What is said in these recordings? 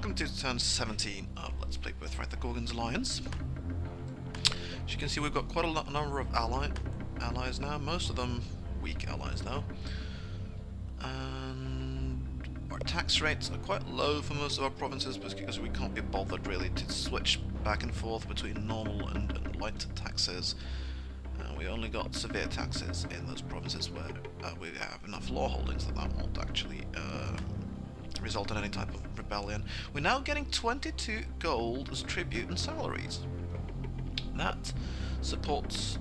welcome to turn 17 of Let's Play Birthright, the Gorgon's Alliance. As you can see, we've got quite a number of allies now, most of them weak allies though. And our tax rates are quite low for most of our provinces because we can't be bothered really to switch back and forth between normal and light taxes. We only got severe taxes in those provinces where we have enough law holdings that won't actually result in any type of rebellion. We're now getting 22 gold as tribute and salaries. That supports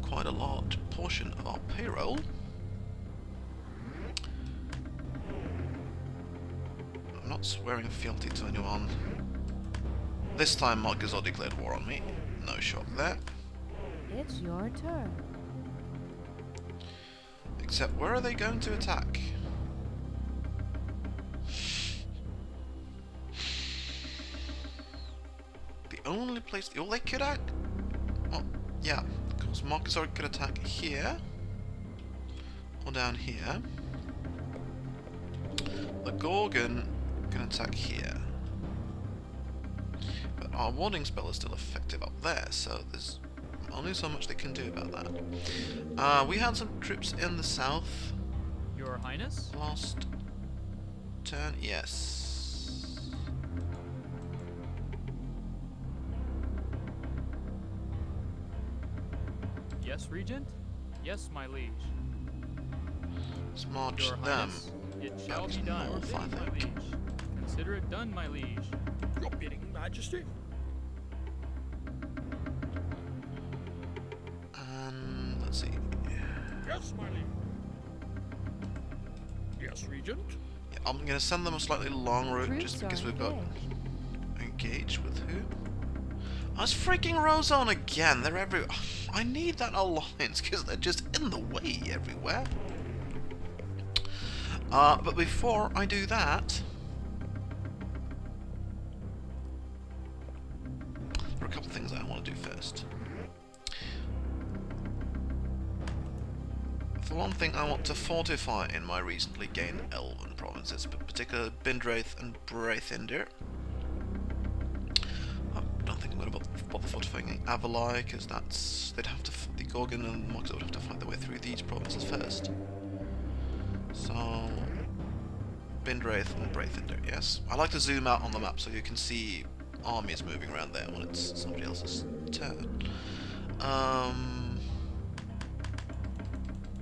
quite a large portion of our payroll. I'm not swearing fealty to anyone. This time Markazor declared war on me. No shock there. It's your turn. Except, where are they going to attack? The only place... Well, they could attack... Well, yeah, of course, Markazor could attack here. Or down here. The Gorgon can attack here. But our warding spell is still effective up there, so there's only so much they can do about that. We had some troops in the south. Your Highness? Last turn, yes. Yes, Regent? Yes, my liege. Let's march Your them. Highness, it shall Back be done, north, I my think. liege. Consider it done, my liege. Your bidding, Majesty. And let's see. Yes, my liege. Yes, Regent. Yeah, I'm gonna send them a slightly long route Troops just because are we've got engaged. engaged with who? Oh, it's freaking Roesone again. They're every. I need that alliance because they're just in the way everywhere. But before I do that, there are a couple of things I want to do first. For one thing, I want to fortify in my recently gained Elven provinces, but particularly Birthright and Breithinder. I don't think I'm going to bother fortifying Avalai, because they'd have to. The Gorgon and Markazor would have to fight their way through these provinces first. So, Birthright and Breithinder, yes. I like to zoom out on the map so you can see armies moving around there when it's somebody else's turn.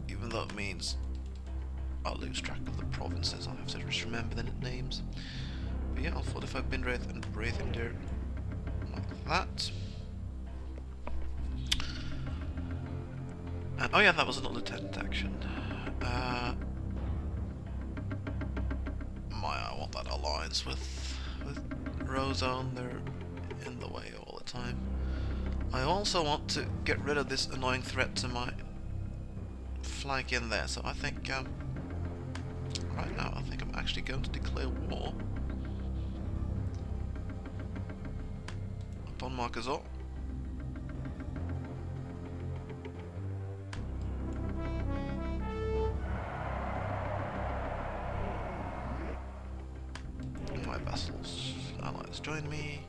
Even though it means I'll lose track of the provinces, I'll have to just remember the names. But yeah, I'll fortify Birthright and Breithinder like that. And oh yeah, that was an lieutenant action. I want that alliance with Roesone. They're in the way all the time. I also want to get rid of this annoying threat to my flank in there, so I think right now I think I'm actually going to declare war upon Markazor. My vassals, allies join me.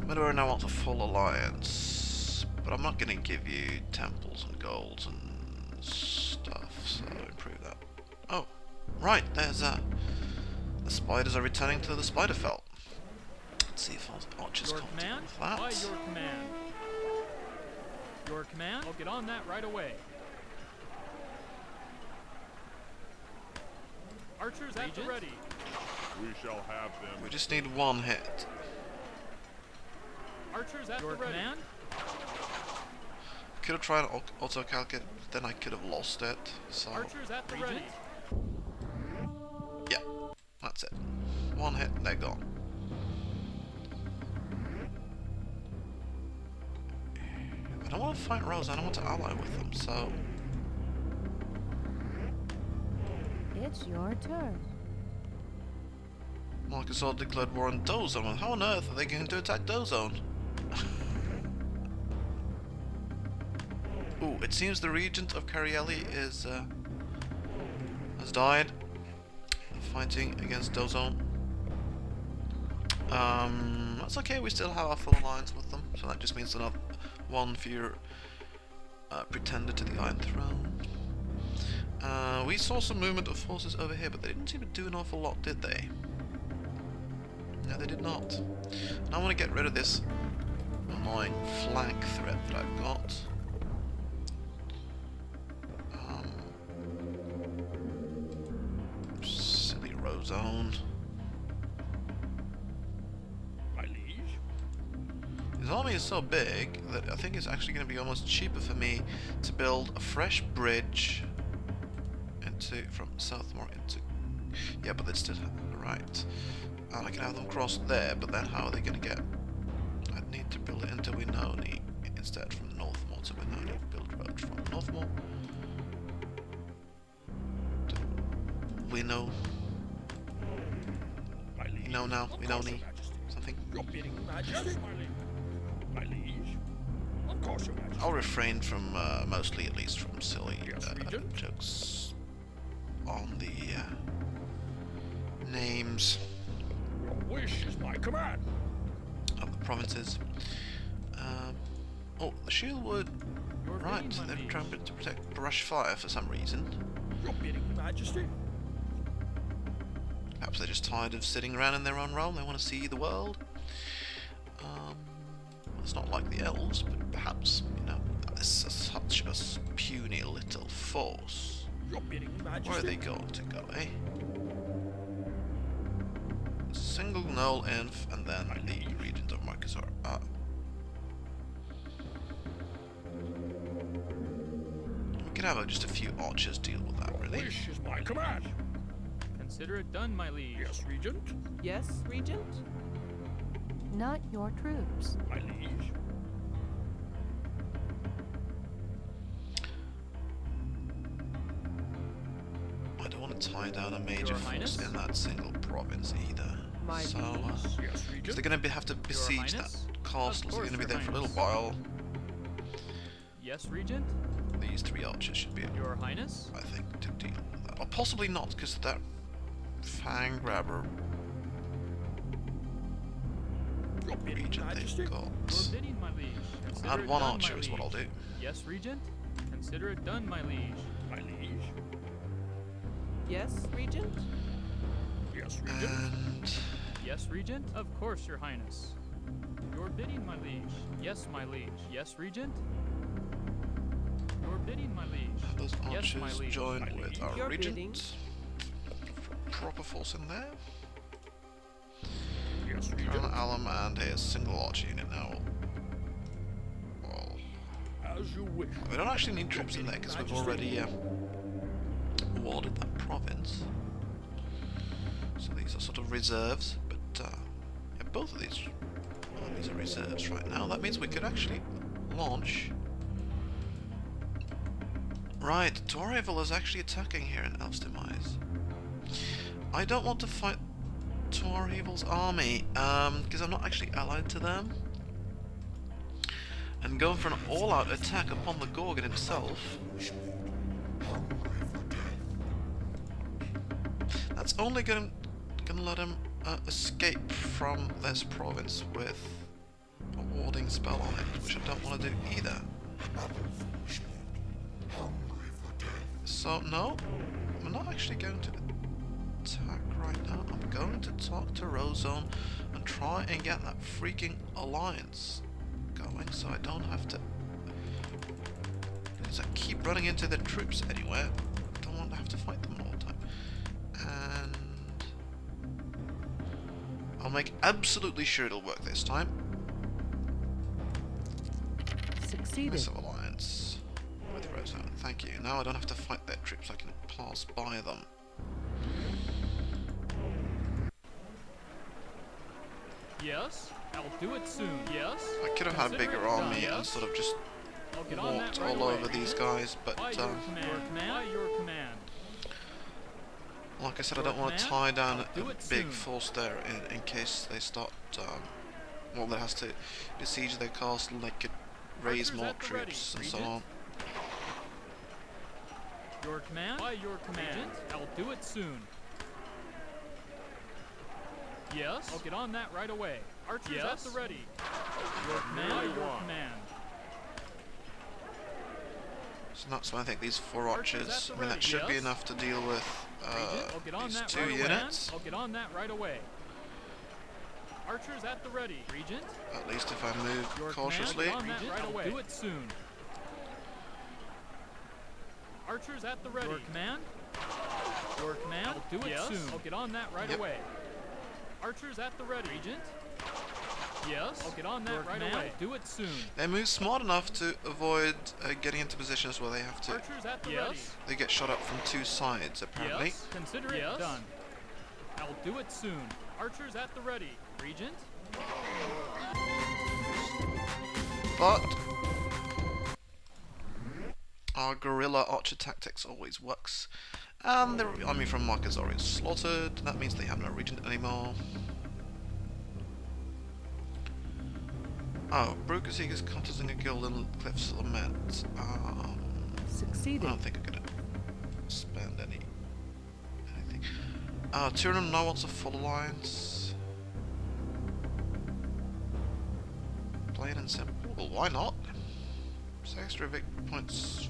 Mudora now wants a full alliance, but I'm not going to give you temples and golds and stuff, so improve that. Oh, right, there's the spiders are returning to the Spiderfell. Let's see if our archers Your can't deal command? with that. By your command. Your command? I'll get on that right away. Archers at the ready. We shall have them. We just need one hit. Archers at your the ready. Command? Could have tried auto-calculate, but then I could have lost it, so... Archers at the ready. Yeah, that's it. One hit, they're gone. I don't want to fight Rose, I don't want to ally with them, so... It's your turn. Markazor declared war on Dhoesone. How on earth are they going to attack Dhoesone? Ooh, it seems the regent of Carielli has died fighting against Dhoesone. That's okay, we still have our full alliance with them, so that just means another one fewer pretender to the Iron Throne. We saw some movement of forces over here, but they didn't seem to do an awful lot, did they? No, they did not. And I want to get rid of this annoying flank threat that I've got. Silly Roesone. My liege. His army is so big that I think it's actually going to be almost cheaper for me to build a fresh bridge from Southmore into... Yeah, but that's still... Right. And I can have them cross there, but then how are they going to get... I'd need to build it into Winoni instead from Northmore to Winoni. Build road from Northmore to Winnow. My liege. We know now, Of course, Winoni. Your Majesty. Something. Your bidding, Majesty. My liege. Of course, Your Majesty. I'll refrain from, mostly at least, from silly Yes, Regent. jokes on the names Your wish is my command. of the provinces. Oh, the Shieldwood. Your Right, bidding, my they're liege. trying to protect brush fire for some reason. Your bidding, Majesty. Perhaps they're just tired of sitting around in their own realm. They want to see the world. It's not like the elves, but perhaps, you know, this is such a puny little force. Your bidding, Majesty. Where are they going to go, eh? Single null inf, and then the regent of Markazor. We could have just a few archers deal with that, really. Wish is my command. Consider it done, my liege. Yes, Regent. Yes, Regent? Not your troops. My liege. I don't want to tie down a major Your force Highness? in that single province either. My So, Yes, because Regent. they're going to have to besiege that Highness? castle, so they're Of going to be course, there for a Your little while. Yes, Regent? These three archers should be able, Your Highness? I think, to deal with that. Or possibly not, because that fang grabber Your bidding, regent Majesty. they've Your got. bidding, my liege. Consider Add it one done, archer my is what I'll liege. do. Yes, Regent? Consider it done, my liege. My liege. Yes, Regent? Yes, Regent. And Yes, Regent? Of course, Your Highness. Your bidding, my liege. Yes, my liege. Yes, Regent? Your bidding, my liege. have those Yes, my archers liege. join My with liege. our Your regent. bidding. Proper force in there. Yes, Colonel Regent. Alum and his single archer unit now. Well, As you wish. we don't actually need troops in there because we've already awarded that province. So these are sort of reserves, but yeah, both of these armies are reserves right now. That means we could actually launch. Right, Toreville is actually attacking here in Elf's Demise. I don't want to fight Toreville's army, because I'm not actually allied to them. And going for an all-out attack upon the Gorgon himself. That's only gonna let him escape from this province with a warding spell on it, which I don't want to do either. So no, I'm not actually going to attack right now. I'm going to talk to Roesone and try and get that freaking alliance going, so I don't have to. Because I keep running into their troops anywhere. I don't want to have to fight them all the time. And I'll make absolutely sure it'll work this time. Succeeded. Missive alliance with Roesone. Thank you. Now I don't have to fight their troops. I can pass by them. Yes? I'll do it soon. Yes? I could have had a Consider bigger it done, army and yes? sort of just I'll get on that walked right all away, over these Regent. guys, but By your command. By your command. like I said, I Your don't want to command? tie down Do a it big soon. force there in case they start. Well, there has to besiege their castle. They could raise Archers more at the ready, troops and so Regent. on. Your command? By your command. I'll do it soon. Yes, I'll get on that right away. Archers at the ready. Your command, your command. So that's why I think these 4 Archers at archers, the I mean that ready, should be yes. enough to deal with Regent, I'll get on these that 2 right units. away. I'll get on that right away. Archers at the ready. Regent, At least if I move your cautiously. command, on that right away. Do it soon. Archers at the ready. Your command. Your command. I'll do it soon. I'll get on that right away. Archers at the ready. Regent. Yes, I'll get on that right away. Do it soon. They move smart enough to avoid getting into positions where they have to. Archers at the ready. They get shot up from 2 sides apparently. Yes, consider it done. I'll do it soon. Archers at the ready. Regent. But our guerrilla archer tactics always works. And the army from Markazor is slaughtered. That means they have no regent anymore. Oh, Brugasieg is contesting a guild in Cliff's Lament. I Succeeded. don't think I'm gonna spend anything. Tuornen now wants a full alliance. Plain and simple. Well, why not? It's extra victory points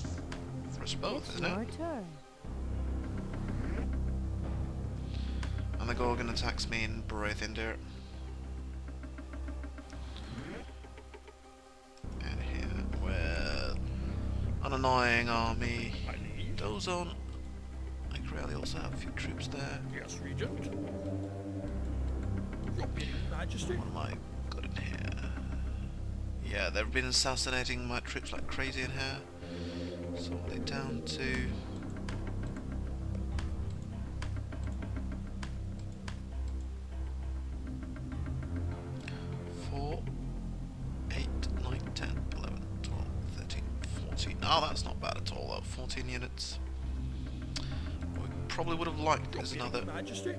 for us both, It's isn't your it? turn. And the Gorgon attacks me in Birthright. And here with an annoying army. My liege. Dhoesone. I could really also have a few troops there. Yes, Regent. Your bidding, Majesty. What am I got in here? Yeah, they've been assassinating my troops like crazy in here. So what are they down to? Four, 8, 9, 10, 11, 12, 13, 14. Oh, that's not bad at all though. 14 units. What we probably would have liked Your is bidding, another Majesty.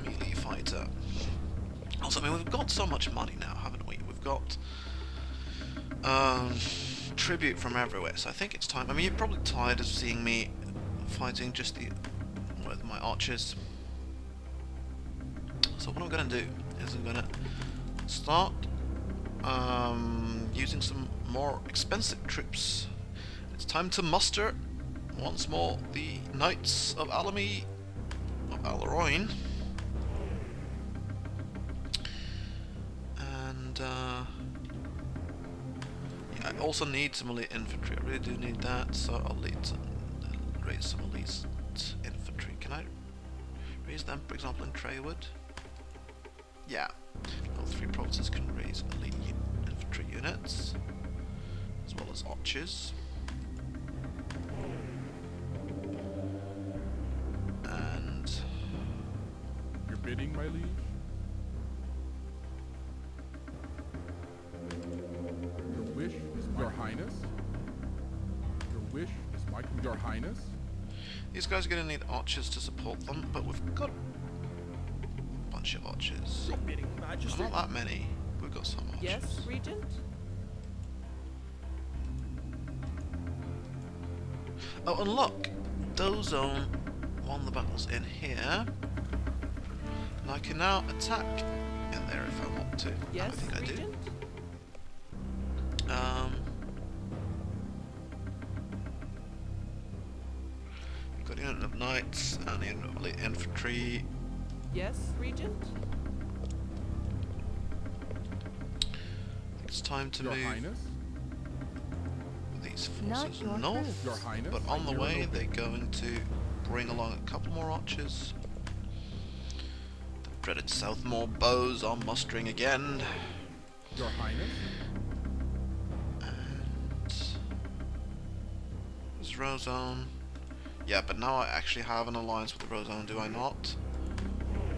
melee fighter. Also, I mean, we've got so much money now, haven't we? We've got tribute from everywhere, so I think it's time. I mean, you're probably tired of seeing me fighting just with my archers. So what I'm going to do is I'm going to start using some more expensive troops. It's time to muster once more the Knights of Alamy of Alroin. And yeah, I also need some elite infantry. I really do need that, so I'll raise some elite infantry. Can I raise them, for example, in Treywood? Yeah, all 3 provinces can raise elite infantry units, as well as archers. And Your bidding, my liege? Your wish is my Your Highness? Your wish is my Your Highness? these guys are going to need archers to support them, but we've got a bunch of archers. Your bidding, Majesty. Not that many. We've got some archers. Yes, Regent? Oh, and look! Dhoesone won the battles in here. And I can now attack in there if I want to. Yes, I think I do. Regent? Got a unit of knights and a unit of elite infantry. Yes, Regent? It's time to Your move Highness? these Not forces your north. troops. Your Highness? But on the I hear way, and they're obey. going to bring along a couple more archers. The dreaded Southmore bows are mustering again. Your Highness? And there's Roesone. Yeah, but now I actually have an alliance with the Roesone, do I not?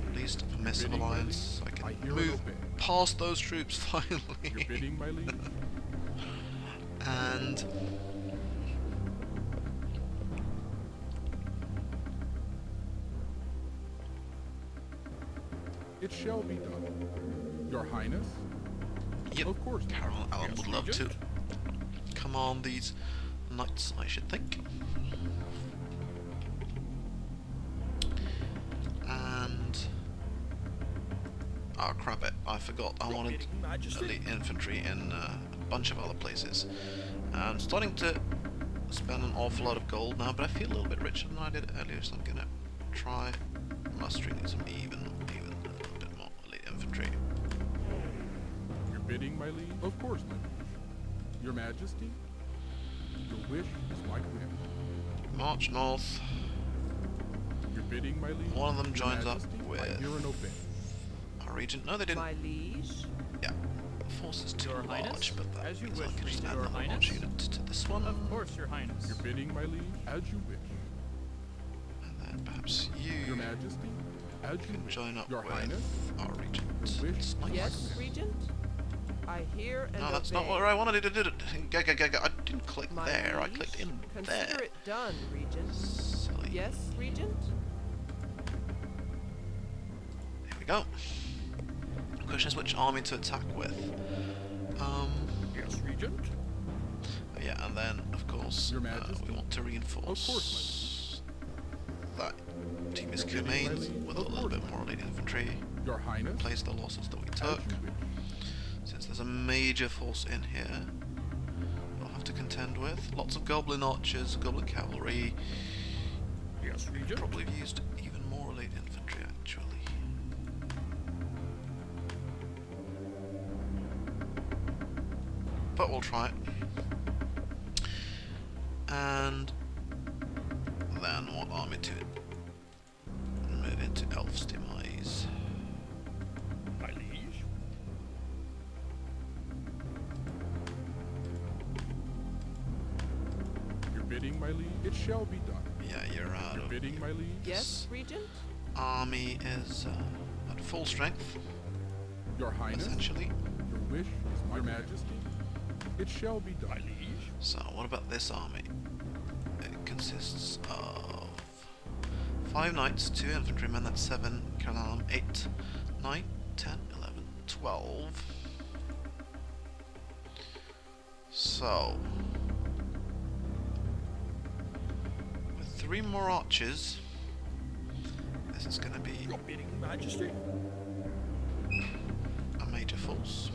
At least a permissive bidding, my alliance. I liege? can I hear and move obey. past those troops Your finally. bidding, my liege? And It shall be done. Your Highness? yep, Of course. Carol Allen Yes, would love to Regent. command these knights, I should think. And crap it, I forgot. I wanted elite infantry in a bunch of other places. I'm starting to spend an awful lot of gold now, but I feel a little bit richer than I did earlier, so I'm gonna try mustering some even a little bit more elite infantry. Your bidding, my liege? Of course, my liege. Your Majesty? Your wish is my command. March north. Your bidding, my liege? One of them Your joins up Majesty, I with hear and obey. our regent. No, they didn't. My liege. Yeah, the force is too Your large, Highness, but that as you means wish, I can just Regent. add Your another Highness. launch unit to this one. Of course, Your Highness. Your bidding, my liege, as you wish. And then perhaps you Your Majesty, as you can wish. join up Your with Highness, our regent. your wish. It's nice. Yes, Regent. I hear and No, that's obey. not what I wanted to do. I didn't click My there, I liege. clicked in Consider there. it done, Regent. Silly. Yes, Regent. Here we go. The question is which army to attack with. Yes, Regent. Yeah, and then of course Your Majesty. we want to reinforce Of course, that team is Your main Majesty. with a Of little course, bit more elite infantry. Your Highness, Replace the losses that we as took. you wish. Since there's a major force in here, we'll have to contend with. Lots of goblin archers, goblin cavalry. Yes, Regent. Probably have used even more elite infantry actually. But we'll try it. And then what army to move into Elf's demise? My liege. Your bidding, my liege, it shall be done. Yeah, you're out Your of bidding, my liege, Yes, Regent. army is at full strength, Your Highness, essentially. your wish is my Majesty. It shall be My done. liege. So, what about this army? It consists of 5 knights, 2 infantrymen, that's 7, Carolinum, 8, 9, 10, 11, 12. So, with 3 more archers, this is going to be Your bidding, Majesty. a major force.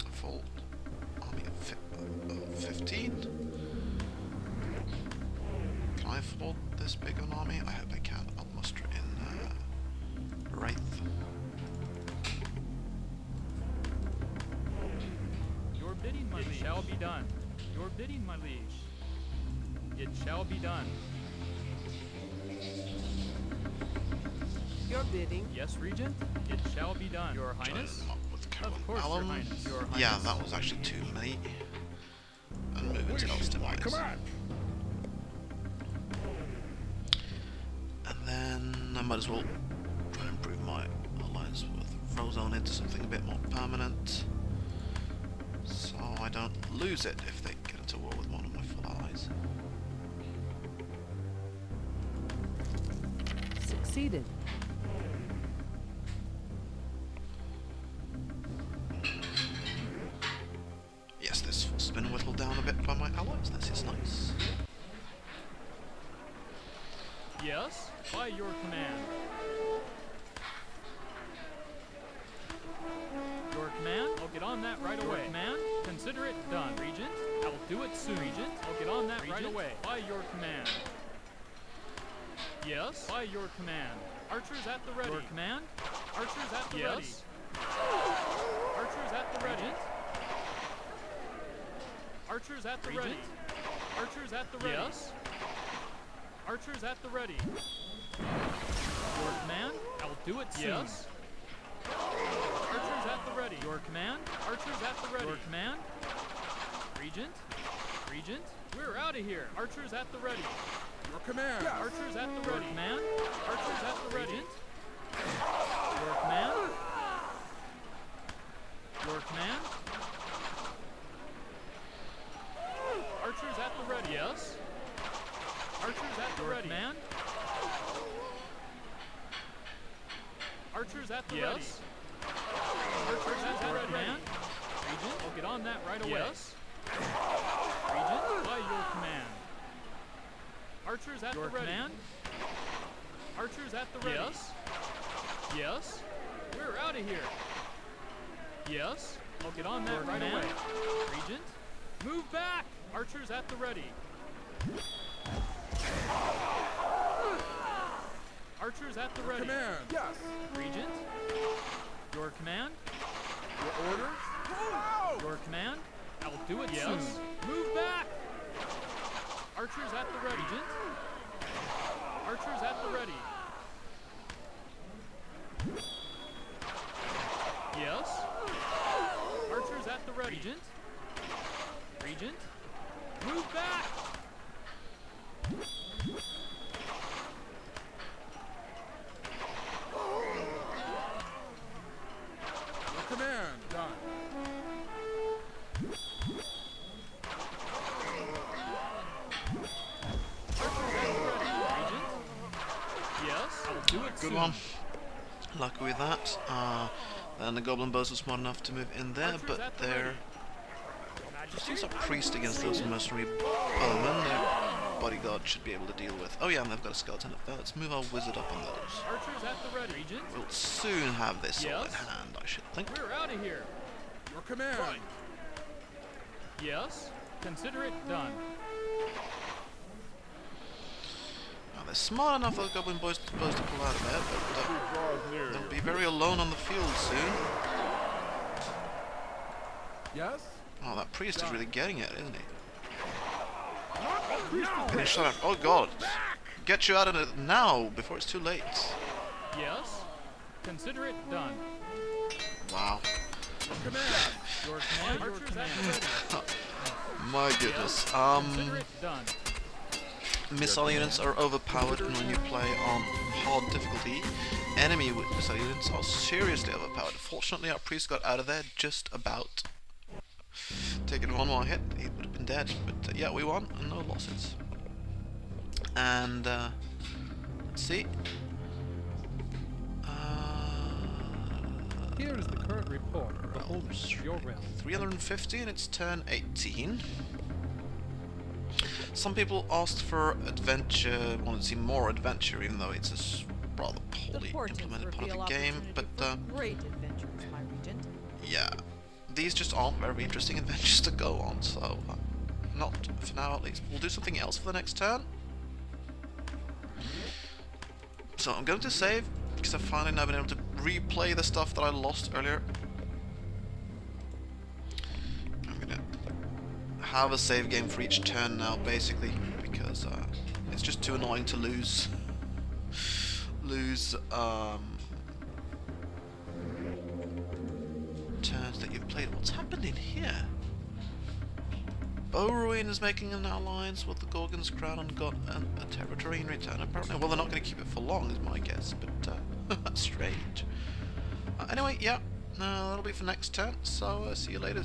A full army of 15. Can I afford this big an army? I hope I can. I'll muster it in Wraith. Your bidding, my liege. It shall be done. Your bidding, my liege. It shall be done. Your bidding. Yes, Regent. It shall be done. Your Join Highness. them up with Of course, Your Carolinum. Highness. Your Yeah, Highness. that was actually too many. And move Wish into Elf's is my demise. command. And then I might as well try and improve my alliance with Roesone into something a bit more permanent, so I don't lose it if they get into war with one of my full allies. Succeeded. Yes, this force has been whittled down a bit by my allies. This is nice. Yes, by your command. Your command? I'll get on that right away. Your command? Consider it done, Regent. I will do it soon, Regent. I'll get on that right away. By your command. Yes, by your command. Archers at the ready. Your command? Archers at the ready. Archers at the ready. Archers at the ready. Archers at the ready. Yes. Archers at the ready. Your command? I will do it soon. Yes. Archers at the ready. Your command? Archers at the ready. Your command? Regent? Regent? We're out of here. Archers at the ready. Your command. Archers at the ready. Your command? Archers at the ready. Your command? Your command? Archers at the ready. Yes. Archers at the ready. Command? Archers at the ready. Archers at the ready. Command? Regent, I'll get on that right away. Yes. Regent, by your command. Archers at the ready. Command? Archers at the ready. Yes. Yes. We're out of here. Yes. I'll get on that right away. Regent, move back. Archers at the ready. Archers at the ready. Command. Yes. Regent, your command. Your orders. Your command. I will do it soon. Move back. Archers at the ready. Regent. Archers at the ready. Yes. Archers at the ready. Regent. Regent. Move back. Your command. Done. Regent. Yes. I'll do it Good soon. one. Lucky with that. Then the goblin bows were smart enough to move in there, but they're just a priest against those mercenary bowmen. Their bodyguard should be able to deal with. Oh yeah, and they've got a skeleton up there. Let's move our wizard up on those. Archers at the ready. Regent. We'll soon have this all in Yes. hand, I should think. We're out of here. Your command. Yes. Consider it done. Now they're smart enough, those goblin boys supposed to pull out of there, but they'll be very alone on the field soon. Yes. Oh, that priest is really getting it, isn't he? Finish shut up. Oh god! Get you out of it now, before it's too late. Yes. Consider it done. Wow. Command. Your command. Archers at the ready. My goodness. Consider it done. Missile units are overpowered, and when you play on hard difficulty, enemy missile units are seriously overpowered. Fortunately, our priest got out of there just about. Taking one more hit, he would have been dead. But yeah, we won, and no losses. And let's see. Here is the current report of the holdings of your realm. 350, and it's turn 18. Some people asked for adventure, wanted to see more adventure, even though it's a rather poorly implemented part of the game. But great adventures, my regent. yeah, these just aren't very interesting adventures to go on, so not for now at least. We'll do something else for the next turn. So I'm going to save, because I've finally now been able to replay the stuff that I lost earlier. I'm going to have a save game for each turn now, basically, because it's just too annoying to lose turns that you've played. What's happening here? Ruin is making an alliance with the Gorgon's crown and got a territory in return, apparently. Well, they're not going to keep it for long, is my guess, but that's strange. Anyway, yeah, that'll be for next turn, so see you later.